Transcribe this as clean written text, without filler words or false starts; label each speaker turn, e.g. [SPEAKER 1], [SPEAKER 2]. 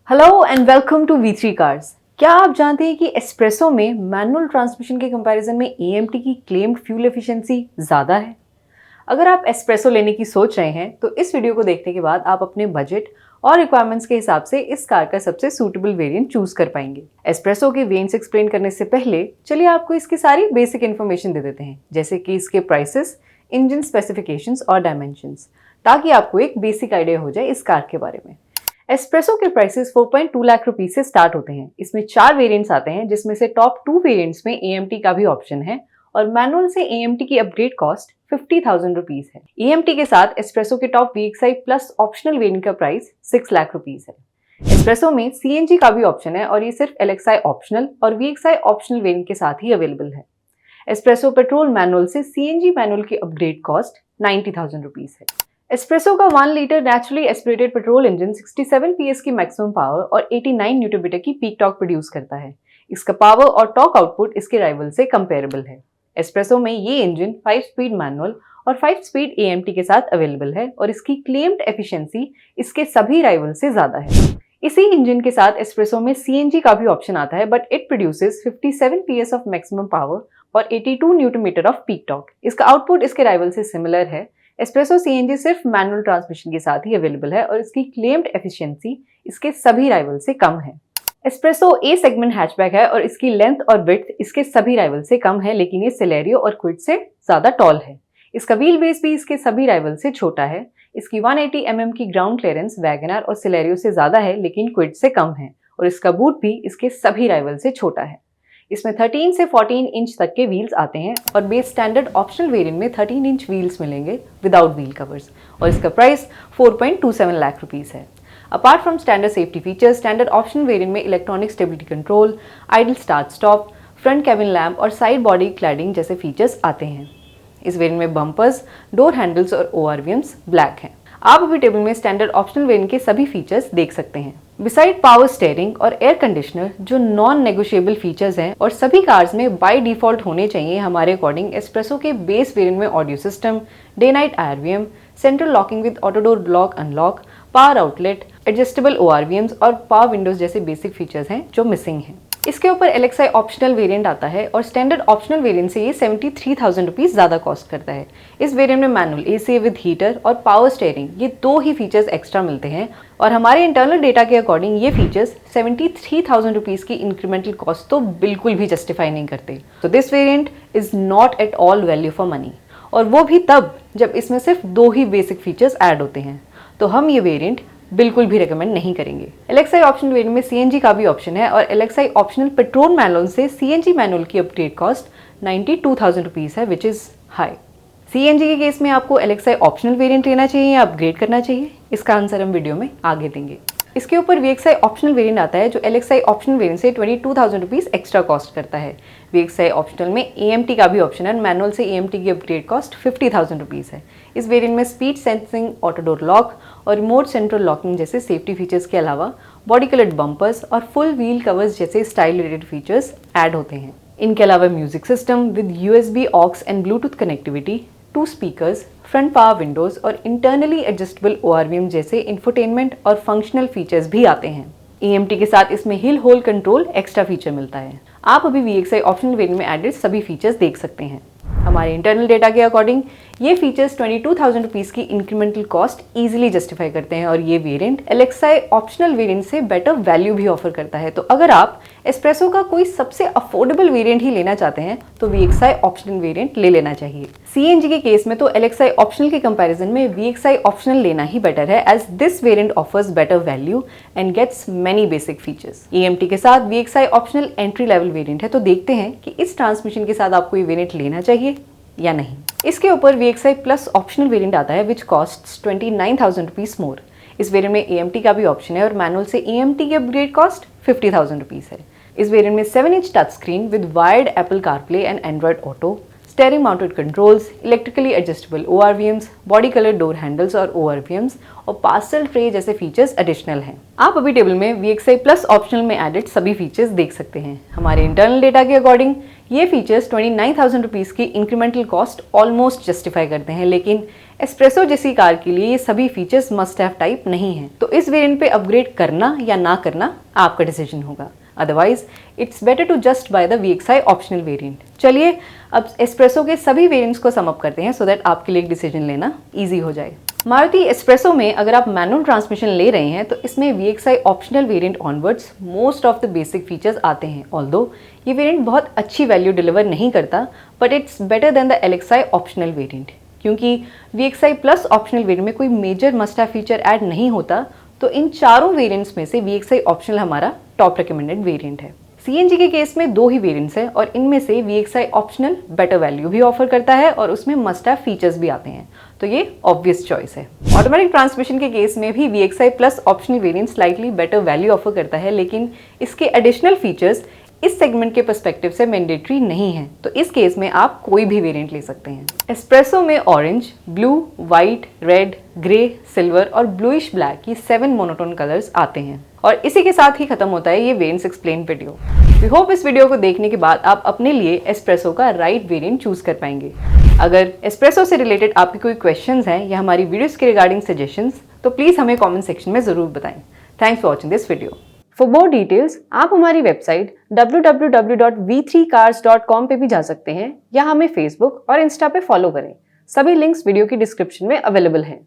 [SPEAKER 1] Hello and welcome to V3 cars. क्या आप जानते हैं कि एस्प्रेसो में मैनुअल ट्रांसमिशन के कंपैरिजन में AMT की क्लेम्ड फ्यूल एफिशिएंसी ज़्यादा है? अगर आप एस्प्रेसो लेने की सोच रहे हैं तो इस वीडियो को देखने के बाद आप अपने बजट और रिक्वायरमेंट्स के हिसाब से इस कार का सबसे सूटेबल वेरिएंट चूज कर पाएंगे। एस्प्रेसो के वेरिएंट्स एक्सप्लेन करने से पहले चलिए आपको इसकी सारी बेसिक इन्फॉर्मेशन दे देते हैं, जैसे कि इसके प्राइसेस, इंजन स्पेसिफिकेशंस और डायमेंशंस, ताकि आपको एक बेसिक आइडिया हो जाए इस कार के बारे में। एस्प्रेसो के प्राइसेस 4.2 लाख रुपीस से स्टार्ट होते हैं। इसमें 4 वेरिएंट्स आते हैं, जिसमें से टॉप 2 वेरिएंट्स में AMT का भी ऑप्शन है और मैनुअल से AMT की अपग्रेड कॉस्ट 50,000 रुपीस है। AMT के साथ एस्प्रेसो के top VXI plus optional variant का प्राइस 6 लाख रुपीस है। एस्प्रेसो में CNG का भी ऑप्शन है और ये सिर्फ LXI ऑप्शनल और VXI ऑप्शनल वेरिएंट के साथ ही अवेलेबल है। एस्प्रेसो पेट्रोल मैनुअल से CNG मैनुअल की अपग्रेड कॉस्ट 90,000 रुपीस है। एस्प्रेसो का 1 litre naturally aspirated petrol engine 67 PS की मैक्सिमम पावर और 89 न्यूटन मीटर की पीक टॉर्क प्रोड्यूस करता है। इसका पावर और टॉर्क आउटपुट इसके राइवल से कंपेरेबल है। एस्प्रेसो में ये इंजन 5 स्पीड मैनुअल और 5 स्पीड AMT के साथ अवेलेबल है और इसकी क्लेम्ड एफिशिएंसी इसके सभी राइवल से ज्यादा है। इसी इंजन के साथ एस्प्रेसो में CNG का भी ऑप्शन आता है, but it produces 57 PS of maximum power और 82 newton metre of peak torque. इसका आउटपुट इसके राइवल से सिमिलर है। एस्प्रेसो CNG सिर्फ मैनुअल ट्रांसमिशन के साथ ही अवेलेबल है और इसकी क्लेम्ड एफिशिएंसी इसके सभी राइवल से कम है। एस्प्रेसो A सेगमेंट हैचबैक है और इसकी लेंथ और विड्थ इसके सभी राइवल से कम है, लेकिन ये सिलेरियो और क्विड से ज्यादा टॉल है। इसका व्हील बेस भी इसके सभी राइवल से छोटा है। इसकी 180 mm की ग्राउंड क्लियरेंस वैगनर और सिलेरियो से ज्यादा है, लेकिन क्विड से कम है और इसका बूट भी इसके सभी राइवल से छोटा है। इसमें 13 से 14 इंच तक के व्हील्स आते हैं और बेस स्टैंडर्ड ऑप्शनल वेरिएंट में 13 इंच व्हील्स मिलेंगे विदाउट व्हील कवर्स और इसका प्राइस 4.27 लाख रुपीस है। Apart from standard safety features, standard optional variant में electronic stability control, idle start stop, front cabin lamp और साइड बॉडी क्लैडिंग जैसे features आते हैं। इस वेरिएंट में बम्पर्स, डोर हैंडल्स और ORVMs ब्लैक हैं। आप अभी टेबल में स्टैंडर्ड ऑप्शनल वेरिएंट के सभी फीचर्स देख सकते हैं। बिसाइड पावर स्टीयरिंग और एयर कंडीशनर जो नॉन नेगोशिएबल फीचर्स हैं और सभी कार्स में बाय डिफॉल्ट होने चाहिए हमारे अकॉर्डिंग, एस्प्रेसो के बेस वेरिएंट में audio system, day night IRVM, central locking with auto door lock unlock, power outlet, adjustable ORVMs और पावर विंडोज जैसे बेसिक फीचर्स हैं जो मिसिंग हैं। इसके ऊपर LXI ऑप्शनल वेरिएंट आता है और स्टैंडर्ड ऑप्शनल वेरिएंट से ये 73,000 रुपीस ज़्यादा कॉस्ट करता है। इस वेरिएंट में मैनुअल AC विद हीटर और पावर स्टीयरिंग ये 2 ही फीचर्स एक्स्ट्रा मिलते हैं और हमारे इंटरनल डेटा के अकॉर्डिंग ये फीचर्स 73,000 रुपीस की इंक्रीमेंटल कॉस्ट तो बिल्कुल भी जस्टिफाई नहीं करते। तो this variant is not at all value for money, और वो भी तब जब इसमें सिर्फ 2 ही बेसिक फीचर्स ऐड होते हैं। तो हम ये वेरिएंट बिल्कुल भी रेकमेंड नहीं करेंगे। LXI ऑप्शनल वेरिएंट में CNG का भी ऑप्शन है और LXI ऑप्शनल पेट्रोल मैनुअल से CNG मैनुअल की अपग्रेड कॉस्ट 92,000 रुपीस है, विच इज़ हाई। CNG के केस में आपको LXI ऑप्शनल वेरिएंट लेना चाहिए या अपग्रेड करना चाहिए, इसका आंसर हम वीडियो में आगे देंगे। इसके ऊपर VXI ऑप्शनल वेरिएंट आता है जो LXI ऑप्शनल वेरिएंट से 22,000 रुपीस एक्स्ट्रा कॉस्ट करता है। VXI ऑप्शनल में AMT का भी ऑप्शन है, मैनुअल से AMT की अपग्रेड कॉस्ट 50,000 रुपीस है। इस वेरिएंट में speed sensing, auto door lock और रिमोट सेंट्रल लॉकिंग जैसे सेफ्टी फीचर्स के अलावा बॉडी कलर्ड बम्पर्स और फुल व्हील कवर्स जैसे स्टाइल रिलेटेड फीचर्स ऐड होते हैं। इनके अलावा music system with USB aux and Bluetooth connectivity, 2 speakers, front power windows और इंटरनली एडजस्टेबल ORVM जैसे इंफोटेनमेंट और फंक्शनल फीचर्स भी आते हैं। AMT के साथ इसमें hill hold control extra feature मिलता है। आप अभी VXI ऑप्शनल वेरिएंट में एडेड सभी फीचर्स देख सकते हैं। हमारे इंटरनल डेटा के अकॉर्डिंग ये फीचर्स 22,000 रुपीस की इंक्रीमेंटल कॉस्ट इजीली जस्टिफाई करते हैं और ये वेरिएंट LXI ऑप्शनल वेरिएंट से बेटर वैल्यू भी ऑफर करता है। तो अगर आप एस्प्रेसो का कोई सबसे अफोर्डेबल वेरिएंट ही लेना चाहते हैं तो VXI ऑप्शनल वेरिएंट ले लेना चाहिए। CNG के केस में तो LXI ऑप्शनल के कंपैरिजन में VXI ऑप्शनल लेना ही बेटर है, as this variant offers better value and gets many basic features. AMT के साथ VXI optional entry level variant है, तो देखते हैं कि इस ट्रांसमिशन के साथ आपको ये वेरिएंट लेना चाहिए या नहीं। इसके ऊपर VXI प्लस ऑप्शनल वेरिएंट आता है विच कॉस्ट्स 29,000 रुपीस मोर। इस वेरिएंट में AMT का भी ऑप्शन है और मैनुअल से AMT की अपग्रेड कॉस्ट 50,000 रुपीस है। इस वेरिएंट में 7 inch touch screen with wired Apple CarPlay and Android auto, steering mounted controls, electrically adjustable ORVMs, body colour door handles और ORVMs और पार्सल ट्रे जैसे फीचर्स एडिशनल हैं। आप अभी टेबल में VXI प्लस ऑप्शनल में एडेड सभी फीचर्स देख सकते हैं। हमारे इंटरनल डेटा के अकॉर्डिंग ये फीचर्स 29,000 रुपीस की इंक्रीमेंटल कॉस्ट ऑलमोस्ट जस्टिफाई करते हैं, लेकिन एस्प्रेसो जैसी कार के लिए ये सभी फीचर्स मस्ट हैव टाइप नहीं है, तो इस वेरिएंट पे अपग्रेड करना या ना करना आपका डिसीजन होगा। Otherwise it's better to just buy the VXI optional variant. चलिए अब एस्प्रेसो के सभी वेरिएंट्स को सम अप करते हैं सो दैट आपके लिए एक डिसीजन लेना ईजी हो जाए। मारुति एस्प्रेसो में अगर आप मैनुअल ट्रांसमिशन ले रहे हैं तो इसमें VXI optional variant onwards most of the basic features आते हैं। ऑल्दो ये वेरिएंट बहुत अच्छी वैल्यू डिलीवर नहीं करता, but it's better than the LXI optional variant, क्योंकि VXI प्लस ऑप्शनल वेरिएंट में कोई major must have feature add नहीं होता। तो इन चारों वेरिएंट्स में से VXI ऑप्शनल हमारा टॉप रिकमेंडेड वेरिएंट है। CNG के केस में 2 ही वेरिएंट्स हैं और इनमें से VXI ऑप्शनल बेटर वैल्यू भी ऑफर करता है और उसमें मस्ट हैव फीचर्स भी आते हैं, तो ये ऑब्वियस चॉइस है। ऑटोमेटिक ट्रांसमिशन के केस में भी VXI plus optional variant slightly better value offer करता है, लेकिन इसके एडिशनल फीचर्स इस सेगमेंट के पर्सपेक्टिव से मैंडेटरी नहीं है, तो इस केस में आप कोई भी वेरिएंट ले सकते हैं। एस्प्रेसो में orange, blue, white, red, grey, silver और ब्लूइश ब्लैक ये 7 मोनोटोन कलर्स आते हैं और इसी के साथ ही खत्म होता है ये variants explain video. We hope इस वीडियो को देखने के बाद आप अपने लिए एस्प्रेसो का राइट वेरिएंट चूज कर पाएंगे। अगर एस्प्रेसो से रिलेटेड आपके कोई क्वेश्चंस हैं या हमारी वीडियोस के रिगार्डिंग सजेशंस, तो प्लीज हमें कमेंट सेक्शन में जरूर बताएं। Thanks for watching this video. For more details आप हमारी वेबसाइट www.v3cars.com पे भी जा सकते हैं या हमें फेसबुक और इंस्टा पे फॉलो करें। सभी लिंक्स वीडियो की डिस्क्रिप्शन में अवेलेबल हैं।